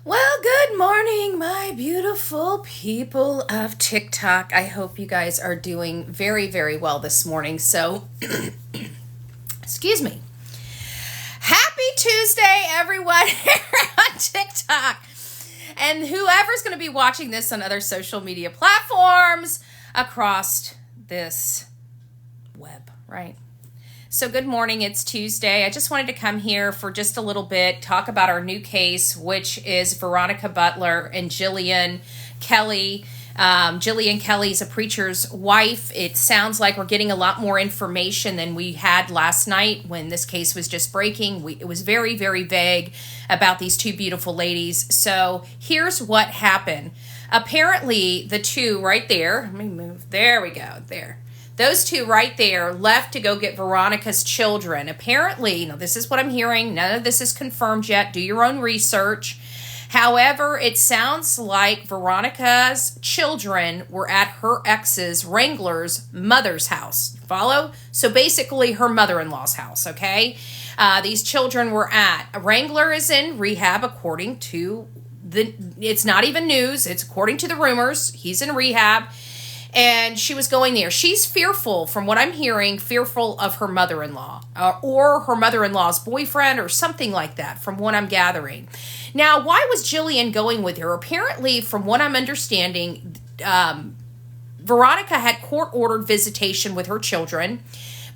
Well, good morning, my beautiful people of TikTok. I hope you guys are doing very, very well this morning. So, excuse me. Happy Tuesday, everyone, here on TikTok. And whoever's going to be watching this on other social media platforms across this web, right? So good morning, it's Tuesday. I just wanted to come here for just a little bit, talk about our new case, which is Veronica Butler and Jilian Kelley. Jilian Kelley is a preacher's wife. It sounds like we're getting a lot more information than we had last night when this case was just breaking. It was very, very vague about these two beautiful ladies. So here's what happened. Apparently, the two right there, let me move, there we go, there. Those two right there left to go get Veronica's children. Apparently, now this is what I'm hearing. None of this is confirmed yet. Do your own research. However, it sounds like Veronica's children were at her ex's Wrangler's mother's house. Follow? So basically her mother-in-law's house, okay? These children were at. Wrangler is in rehab according to it's not even news. It's according to the rumors. He's in rehab. And she was going there. She's fearful, from what I'm hearing, fearful of her mother-in-law or her mother-in-law's boyfriend or something like that, from what I'm gathering. Now, why was Jilian going with her? Apparently, from what I'm understanding, Veronica had court-ordered visitation with her children.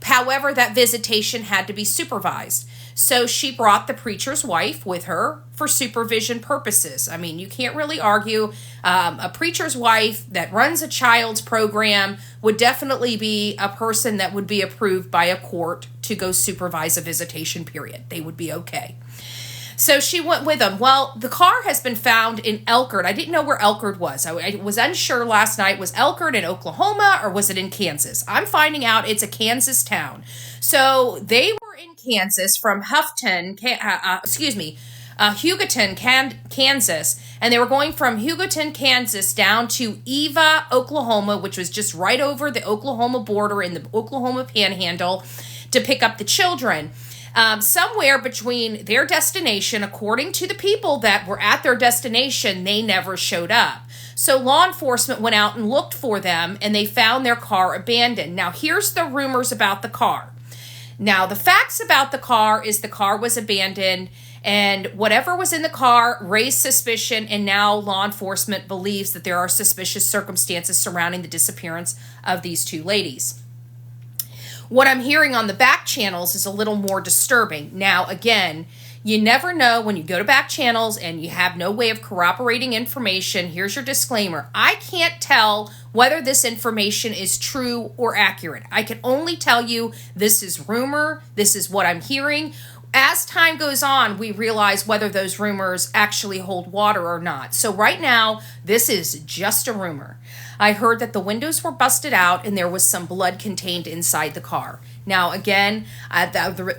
However, that visitation had to be supervised. So she brought the preacher's wife with her for supervision purposes. I mean, you can't really argue. A preacher's wife that runs a child's program would definitely be a person that would be approved by a court to go supervise a visitation period. They would be okay. So she went with them. Well, the car has been found in Elkhart. I didn't know where Elkhart was. I was unsure last night. Was Elkhart in Oklahoma or was it in Kansas? I'm finding out it's a Kansas town. So they were in Kansas from Hugoton, Kansas, and they were going from Hugoton, Kansas down to Eva, Oklahoma, which was just right over the Oklahoma border in the Oklahoma Panhandle, to pick up the children. Somewhere between their destination, according to the people that were at their destination, they never showed up. So law enforcement went out and looked for them, and they found their car abandoned. Now, here's the rumors about the car. Now, the facts about the car is the car was abandoned, and whatever was in the car raised suspicion, and now law enforcement believes that there are suspicious circumstances surrounding the disappearance of these two ladies. What I'm hearing on the back channels is a little more disturbing. Now, again, you never know when you go to back channels and you have no way of corroborating information. Here's your disclaimer. I can't tell whether this information is true or accurate. I can only tell you this is rumor. This is what I'm hearing. As time goes on, we realize whether those rumors actually hold water or not. So right now, this is just a rumor. I heard that the windows were busted out and there was some blood contained inside the car. Now, again,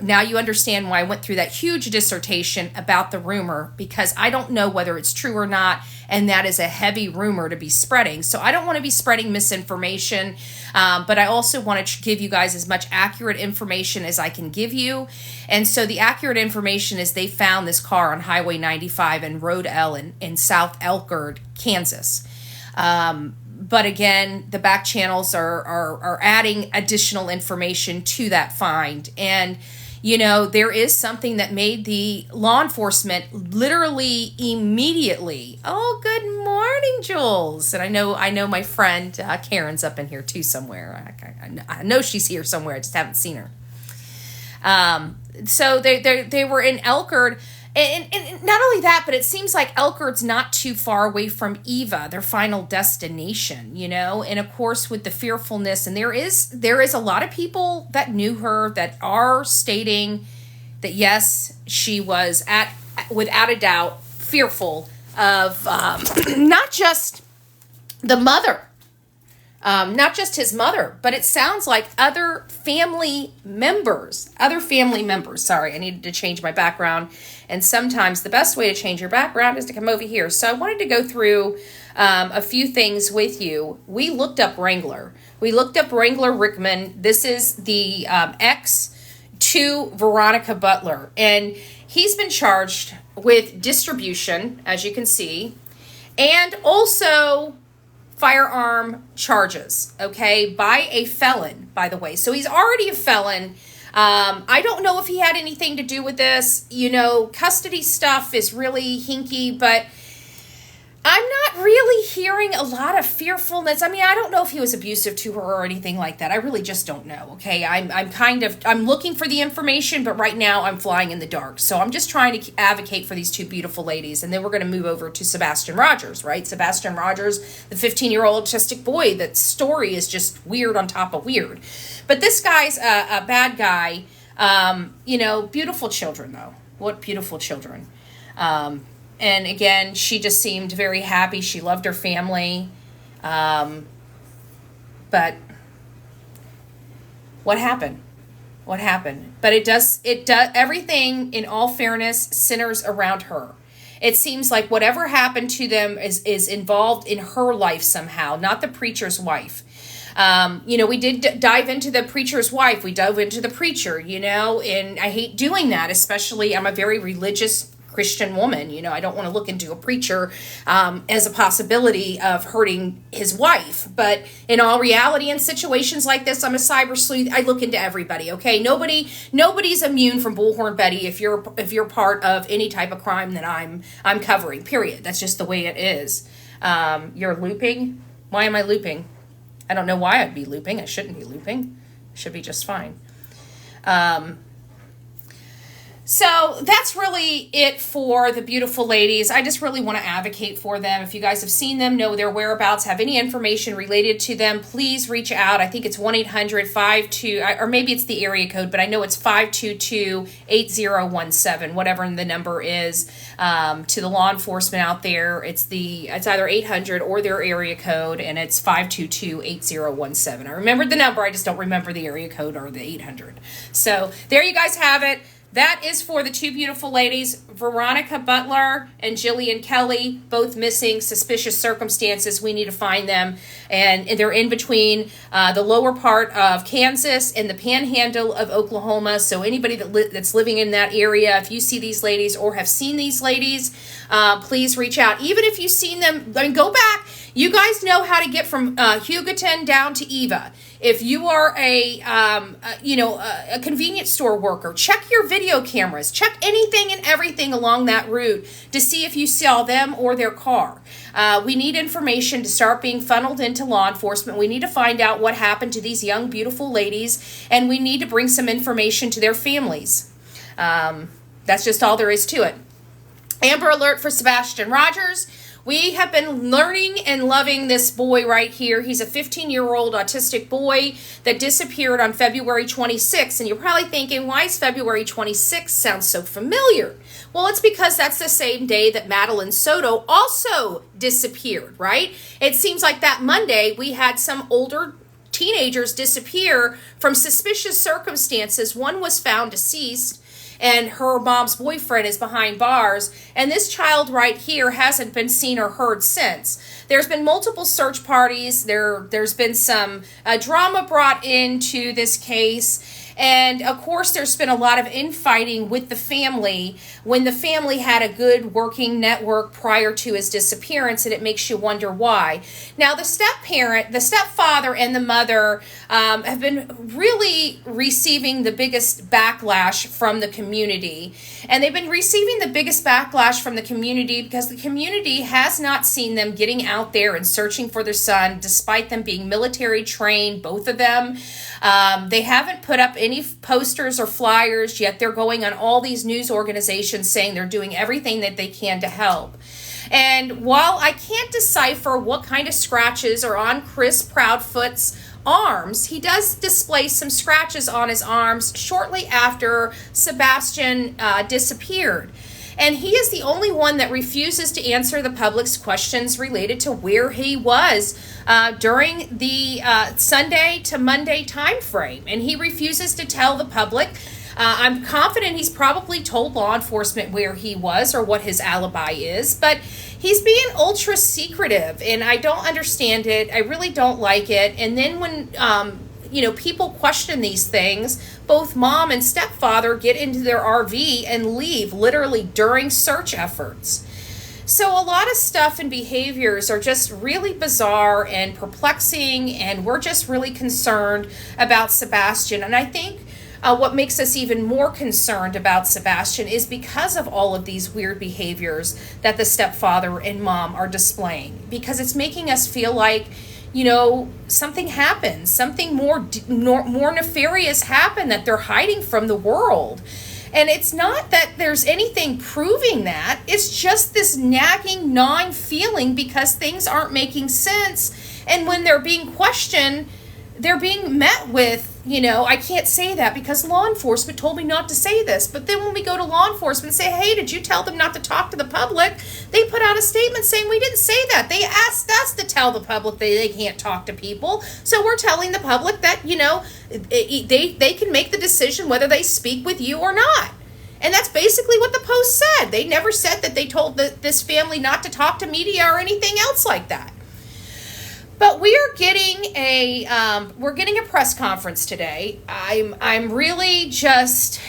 now you understand why I went through that huge dissertation about the rumor, because I don't know whether it's true or not, and that is a heavy rumor to be spreading. So I don't want to be spreading misinformation, but I also want to give you guys as much accurate information as I can give you. And so the accurate information is they found this car on Highway 95 and Road L in South Elkhart, Kansas. But again, the back channels are adding additional information to that find. And, you know, there is something that made the law enforcement literally immediately. Oh, good morning, Jules. And I know my friend Karen's up in here too somewhere. I know she's here somewhere. I just haven't seen her. So they were in Elkhart. And not only that, but it seems like Elkhart's not too far away from Eva, their final destination, you know? And of course, with the fearfulness, and there is a lot of people that knew her that are stating that, yes, she was without a doubt, fearful of not just the mother, not just his mother, but it sounds like other family members. Sorry, I needed to change my background. And sometimes the best way to change your background is to come over here. So I wanted to go through a few things with you. We looked up Wrangler. We looked up Wrangler Rickman. This is the to Veronica Butler. And he's been charged with distribution, as you can see, and also firearm charges, okay, by a felon, by the way. So he's already a felon. I don't know if he had anything to do with this. You know, custody stuff is really hinky, but I'm not really hearing a lot of fearfulness. I mean, I don't know if he was abusive to her or anything like that. I really just don't know, okay? I'm looking for the information, but right now I'm flying in the dark. So I'm just trying to advocate for these two beautiful ladies. And then we're going to move over to Sebastian Rogers, right? Sebastian Rogers, the 15-year-old autistic boy. That story is just weird on top of weird. But this guy's a bad guy. You know, beautiful children, though. What beautiful children. And again, she just seemed very happy. She loved her family. But what happened? What happened? But it does, everything, in all fairness, centers around her. It seems like whatever happened to them is involved in her life somehow, not the preacher's wife. You know, we did dive into the preacher's wife. We dove into the preacher, you know, and I hate doing that, especially I'm a very religious Christian woman. You know, I don't want to look into a preacher as a possibility of hurting his wife. But in all reality, in situations like this, I'm a cyber sleuth. I look into everybody. Okay, nobody's immune from Bullhorn Betty if you're part of any type of crime that I'm covering. Period. That's just the way it is. You're looping. Why am I looping? I don't know why I'd be looping. I shouldn't be looping. I should be just fine. So that's really it for the beautiful ladies. I just really want to advocate for them. If you guys have seen them, know their whereabouts, have any information related to them, please reach out. I think it's 1-800-52, or maybe it's the area code, but I know it's 522-8017, whatever the number is, to the law enforcement out there. It's either 800 or their area code, and it's 522-8017. I remembered the number, I just don't remember the area code or the 800. So there you guys have it. That is for the two beautiful ladies, Veronica Butler and Jilian Kelley, both missing, suspicious circumstances. We need to find them. And they're in between the lower part of Kansas and the panhandle of Oklahoma. So anybody that's living in that area, if you see these ladies or have seen these ladies, please reach out. Even if you've seen them, I mean, go back. You guys know how to get from Hugoton down to Eva. If you are a convenience store worker, check your video cameras. Check anything and everything along that route to see if you saw them or their car. We need information to start being funneled into law enforcement. We need to find out what happened to these young, beautiful ladies, and we need to bring some information to their families. That's just all there is to it. Amber alert for Sebastian Rogers. We have been learning and loving this boy right here. He's a 15-year-old autistic boy that disappeared on February 26th. And you're probably thinking, why is February 26th sound so familiar? Well, it's because that's the same day that Madeline Soto also disappeared, right? It seems like that Monday we had some older teenagers disappear from suspicious circumstances. One was found deceased, and her mom's boyfriend is behind bars, and this child right here hasn't been seen or heard since. There's been multiple search parties. There's been some drama brought into this case, and of course there's been a lot of infighting with the family when the family had a good working network prior to his disappearance, and it makes you wonder why. Now the stepfather and the mother have been really receiving the biggest backlash from the community. And they've been receiving the biggest backlash from the community because the community has not seen them getting out there and searching for their son, despite them being military trained, both of them. They haven't put up any posters or flyers, yet they're going on all these news organizations saying they're doing everything that they can to help. And while I can't decipher what kind of scratches are on Chris Proudfoot's arms, he does display some scratches on his arms shortly after Sebastian disappeared. And he is the only one that refuses to answer the public's questions related to where he was during the Sunday to Monday time frame. And he refuses to tell the public. I'm confident he's probably told law enforcement where he was or what his alibi is, but he's being ultra secretive, and I don't understand it. I really don't like it. And then when people question these things, both mom and stepfather get into their RV and leave literally during search efforts. So a lot of stuff and behaviors are just really bizarre and perplexing, and we're just really concerned about Sebastian. And I think what makes us even more concerned about Sebastian is because of all of these weird behaviors that the stepfather and mom are displaying, because it's making us feel like, something happened, something more nefarious happened that they're hiding from the world. And it's not that there's anything proving that. It's just this nagging, gnawing feeling because things aren't making sense. And when they're being questioned, they're being met with, I can't say that because law enforcement told me not to say this. But then when we go to law enforcement and say, hey, did you tell them not to talk to the public? They put out a statement saying we didn't say that. They asked us to tell the public that they can't talk to people. So we're telling the public that, they can make the decision whether they speak with you or not. And that's basically what the Post said. They never said that they told this family not to talk to media or anything else like that. But we're getting a press conference today. I'm really just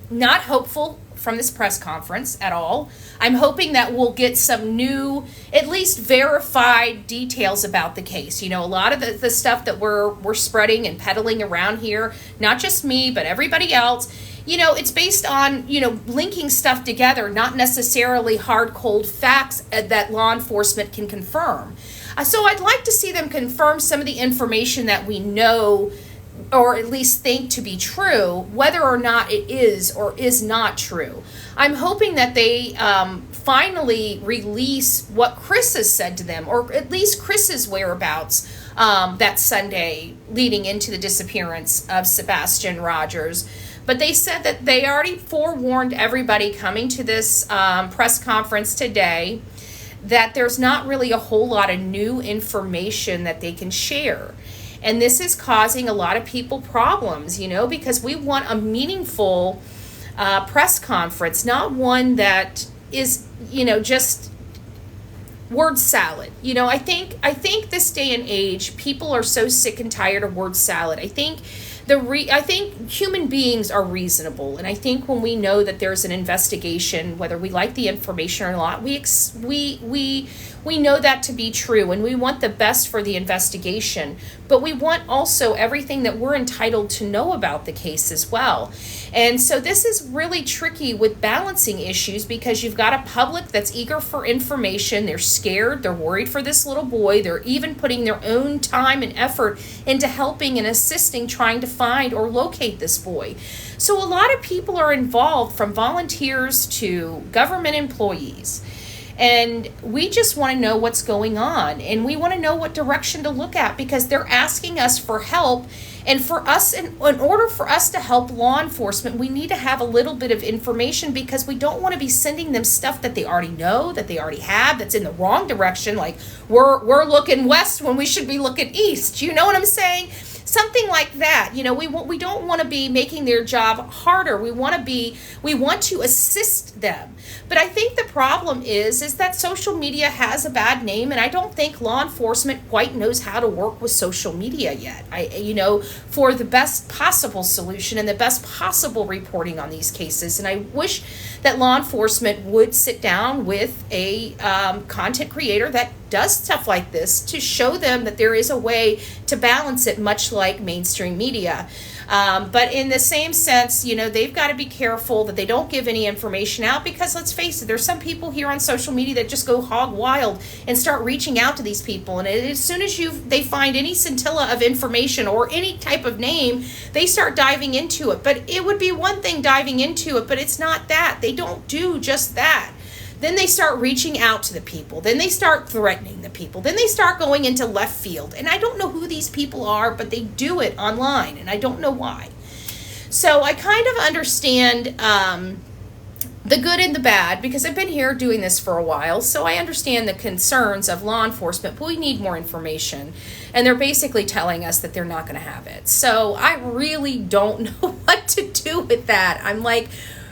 not hopeful from this press conference at all. I'm hoping that we'll get some new, at least verified details about the case. A lot of the stuff that we're spreading and peddling around here, not just me, but everybody else, it's based on, linking stuff together, not necessarily hard, cold facts that law enforcement can confirm. So I'd like to see them confirm some of the information that we know, or at least think to be true, whether or not it is or is not true. I'm hoping that they finally release what Chris has said to them, or at least Chris's whereabouts that Sunday leading into the disappearance of Sebastian Rogers. But they said that they already forewarned everybody coming to this press conference today that there's not really a whole lot of new information that they can share. And this is causing a lot of people problems, because we want a meaningful press conference, not one that is, just word salad. I think this day and age, people are so sick and tired of word salad. I think human beings are reasonable, and I think when we know that there's an investigation, whether we like the information or not, we know that to be true, and we want the best for the investigation, but we want also everything that we're entitled to know about the case as well. And so this is really tricky with balancing issues, because you've got a public that's eager for information. They're scared, they're worried for this little boy, they're even putting their own time and effort into helping and assisting trying to find or locate this boy. So a lot of people are involved, from volunteers to government employees. And we just want to know what's going on, and we want to know what direction to look at, because they're asking us for help. And for us, in order for us to help law enforcement, we need to have a little bit of information, because we don't want to be sending them stuff that they already know, that they already have, that's in the wrong direction. Like we're looking west when we should be looking east. You know what I'm saying? Something like that. We don't want to be making their job harder. We want to assist them. But I think the problem is that social media has a bad name, and I don't think law enforcement quite knows how to work with social media yet. For the best possible solution and the best possible reporting on these cases. And I wish that law enforcement would sit down with a content creator that does stuff like this to show them that there is a way to balance it, much like mainstream media. But in the same sense, they've got to be careful that they don't give any information out, because let's face it, there's some people here on social media that just go hog wild and start reaching out to these people. And as soon as they find any scintilla of information or any type of name, they start diving into it. But it would be one thing diving into it, but it's not that. They don't do just that. Then they start reaching out to the people. Then they start threatening the people. Then they start going into left field. And I don't know who these people are, but they do it online, and I don't know why. So I kind of understand the good and the bad, because I've been here doing this for a while. So I understand the concerns of law enforcement, but we need more information. And they're basically telling us that they're not going to have it. So I really don't know what to do with that. I'm like,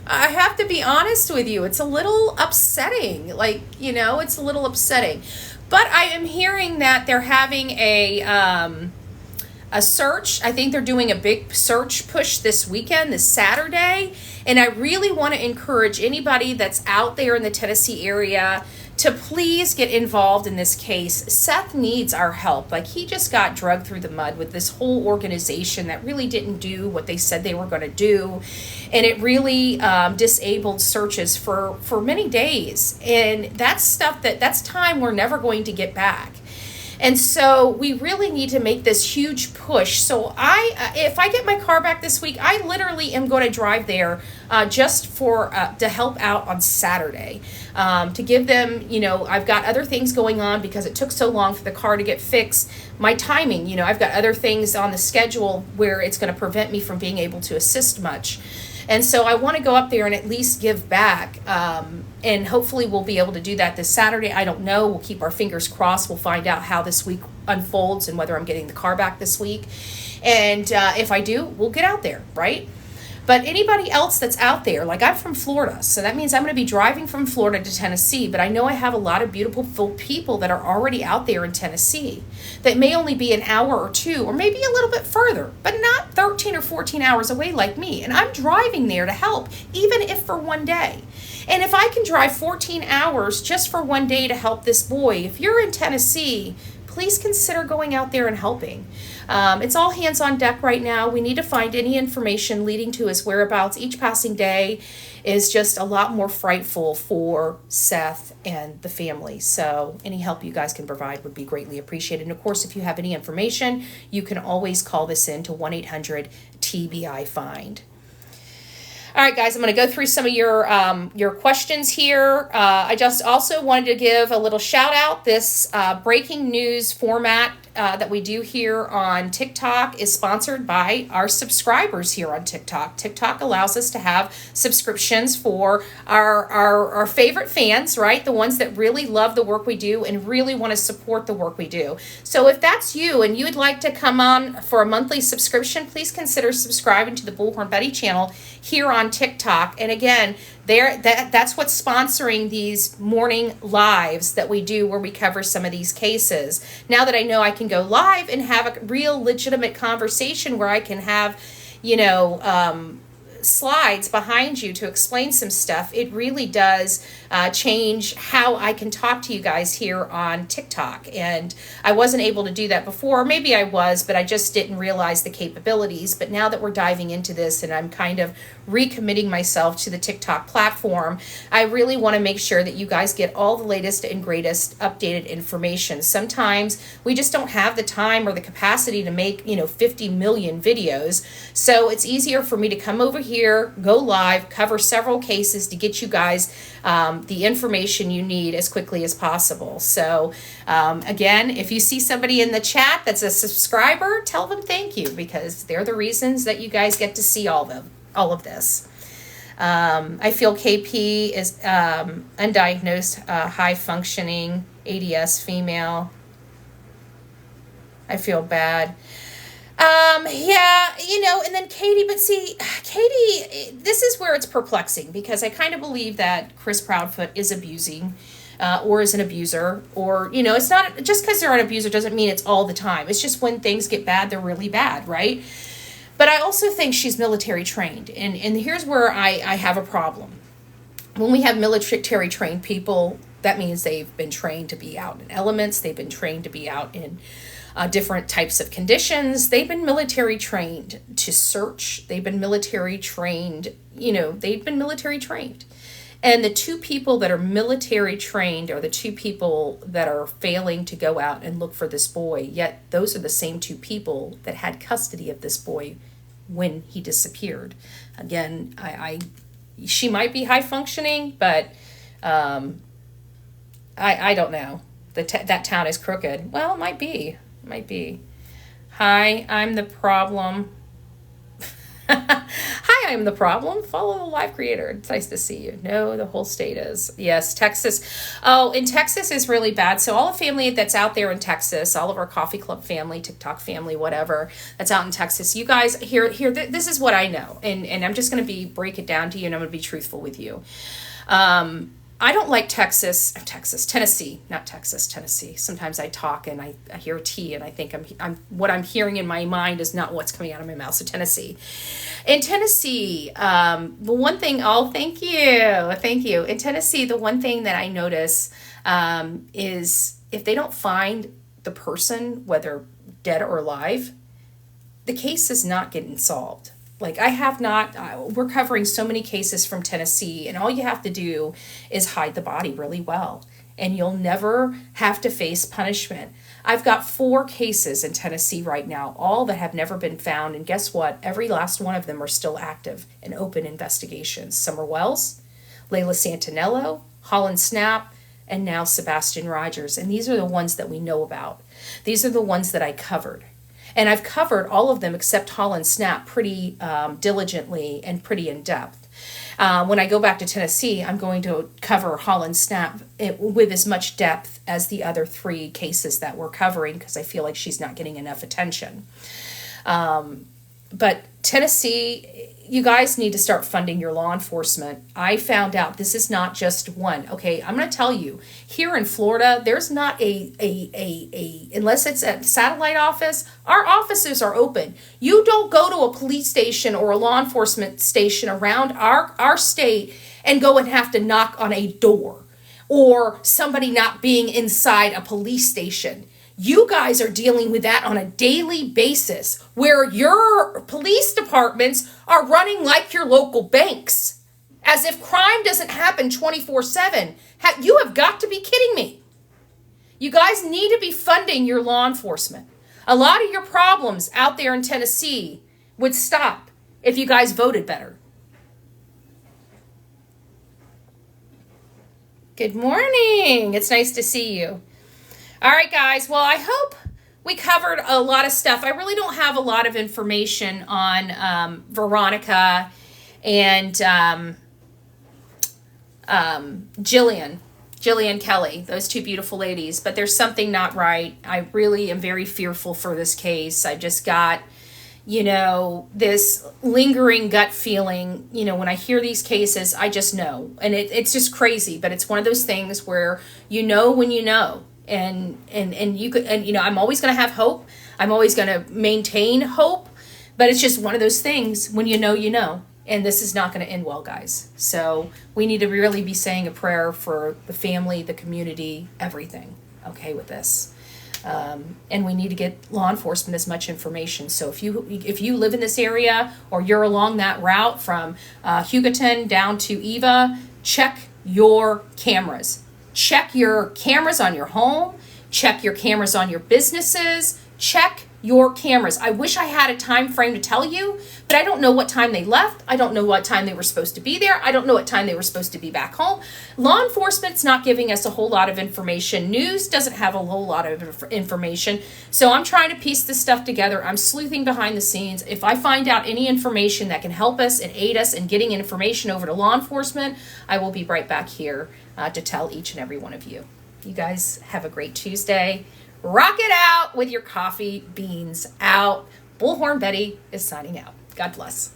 I have to be honest with you. It's a little upsetting. It's a little upsetting. But I am hearing that they're having a a search. I think they're doing a big search push this weekend, this Saturday. And I really want to encourage anybody that's out there in the Tennessee area to please get involved in this case. Seth needs our help. Like, he just got dragged through the mud with this whole organization that really didn't do what they said they were going to do. And it really disabled searches for many days. And that's time we're never going to get back. And so we really need to make this huge push. So if I get my car back this week, I literally am going to drive there just to help out on Saturday. To give them, I've got other things going on because it took so long for the car to get fixed. My timing, I've got other things on the schedule where it's going to prevent me from being able to assist much. And so I want to go up there and at least give back. And hopefully we'll be able to do that this Saturday. I don't know. We'll keep our fingers crossed. We'll find out how this week unfolds and whether I'm getting the car back this week. And if I do, we'll get out there, right? But anybody else that's out there, like, I'm from Florida, so that means I'm going to be driving from Florida to Tennessee, but I know I have a lot of beautiful people that are already out there in Tennessee that may only be an hour or two, or maybe a little bit further, but not 13 or 14 hours away like me. And I'm driving there to help, even if for one day. And if I can drive 14 hours just for one day to help this boy, if you're in Tennessee, please consider going out there and helping. It's all hands on deck right now. We need to find any information leading to his whereabouts. Each passing day is just a lot more frightful for Seth and the family. So any help you guys can provide would be greatly appreciated. And of course, if you have any information, you can always call this in to 1-800-TBI-FIND. All right, guys, I'm going to go through some of your questions here. I just also wanted to give a little shout out. This breaking news format that we do here on TikTok is sponsored by our subscribers here on TikTok. TikTok allows us to have subscriptions for our favorite fans, right? The ones that really love the work we do and really want to support the work we do. So if that's you and you would like to come on for a monthly subscription, please consider subscribing to the Bullhorn Betty channel here on TikTok. And again, that's what's sponsoring these morning lives that we do where we cover some of these cases. Now that I know I can go live and have a real legitimate conversation where I can have, slides behind you to explain some stuff, it really does change how I can talk to you guys here on TikTok. And I wasn't able to do that before. Maybe I was, but I just didn't realize the capabilities. But now that we're diving into this and I'm kind of recommitting myself to the TikTok platform, I really want to make sure that you guys get all the latest and greatest updated information. Sometimes we just don't have the time or the capacity to make, 50 million videos. So it's easier for me to come over here, go live, cover several cases to get you guys the information you need as quickly as possible. So again, if you see somebody in the chat that's a subscriber, tell them thank you, because they're the reasons that you guys get to see all of this. I feel KP is undiagnosed, high functioning, ADS female. I feel bad. And then Katie, but see, Katie, this is where it's perplexing, because I kind of believe that Chris Proudfoot is abusing, or is an abuser, or, it's not, just because they're an abuser doesn't mean it's all the time. It's just when things get bad, they're really bad, right? But I also think she's military trained, and here's where I have a problem. When we have military trained people, that means they've been trained to be out in elements, they've been trained to be out in different types of conditions. They've been military trained to search. They've been military trained, they've been military trained. And the two people that are military trained are the two people that are failing to go out and look for this boy. Yet those are the same two people that had custody of this boy when he disappeared. Again, she might be high functioning, but I don't know. That town is crooked. Well, it might be. Hi, I'm the problem. Hi, I'm the problem. Follow the live creator. It's nice to see you. No, the whole state is. Yes, Texas. Oh, in Texas is really bad. So all the family that's out there in Texas, all of our coffee club family, TikTok family, whatever, that's out in Texas, you guys, here, this is what I know. And I'm just going to break it down to you, and I'm going to be truthful with you. I don't like Tennessee, not Texas, Tennessee. Sometimes I talk and I hear T and I think I'm what I'm hearing in my mind is not what's coming out of my mouth. So Tennessee. In Tennessee, the one thing, oh, thank you. In Tennessee, the one thing that I notice is if they don't find the person, whether dead or alive, the case is not getting solved. Like I have not, we're covering so many cases from Tennessee, and all you have to do is hide the body really well, and you'll never have to face punishment. I've got 4 cases in Tennessee right now, all that have never been found, and guess what? Every last one of them are still active in open investigations. Summer Wells, Layla Santinello, Holland Snap, and now Sebastian Rogers, and these are the ones that we know about. These are the ones that I covered. And I've covered all of them except Holland Snap pretty diligently and pretty in depth. When I go back to Tennessee, I'm going to cover Holland Snap with as much depth as the other 3 cases that we're covering because I feel like she's not getting enough attention. But Tennessee, you guys need to start funding your law enforcement. I found out this is not just one. Okay, I'm going to tell you, here in Florida, there's not unless it's a satellite office, our offices are open. You don't go to a police station or a law enforcement station around our state and go and have to knock on a door or somebody not being inside a police station. You guys are dealing with that on a daily basis where your police departments are running like your local banks. As if crime doesn't happen 24/7. You have got to be kidding me. You guys need to be funding your law enforcement. A lot of your problems out there in Tennessee would stop if you guys voted better. Good morning. It's nice to see you. All right, guys. Well, I hope we covered a lot of stuff. I really don't have a lot of information on Veronica and Jilian Kelley, those 2 beautiful ladies. But there's something not right. I really am very fearful for this case. I just got, this lingering gut feeling. When I hear these cases, I just know. And it's just crazy. But it's one of those things where you know when you know. And you could, I'm always going to have hope. I'm always going to maintain hope, but it's just one of those things when you know, and this is not going to end well, guys. So we need to really be saying a prayer for the family, the community, everything. Okay, with this, and we need to get law enforcement as much information. So if you live in this area or you're along that route from Hugoton down to Eva, check your cameras. Check your cameras on your home. Check your cameras on your businesses. Check your cameras. I wish I had a time frame to tell you, but I don't know what time they left. I don't know what time they were supposed to be there. I don't know what time they were supposed to be back home. Law enforcement's not giving us a whole lot of information. News doesn't have a whole lot of information. So I'm trying to piece this stuff together. I'm sleuthing behind the scenes. If I find out any information that can help us and aid us in getting information over to law enforcement, I will be right back here to tell each and every one of you. You guys have a great Tuesday. Rock it out with your coffee beans out. Bullhorn Betty is signing out. God bless.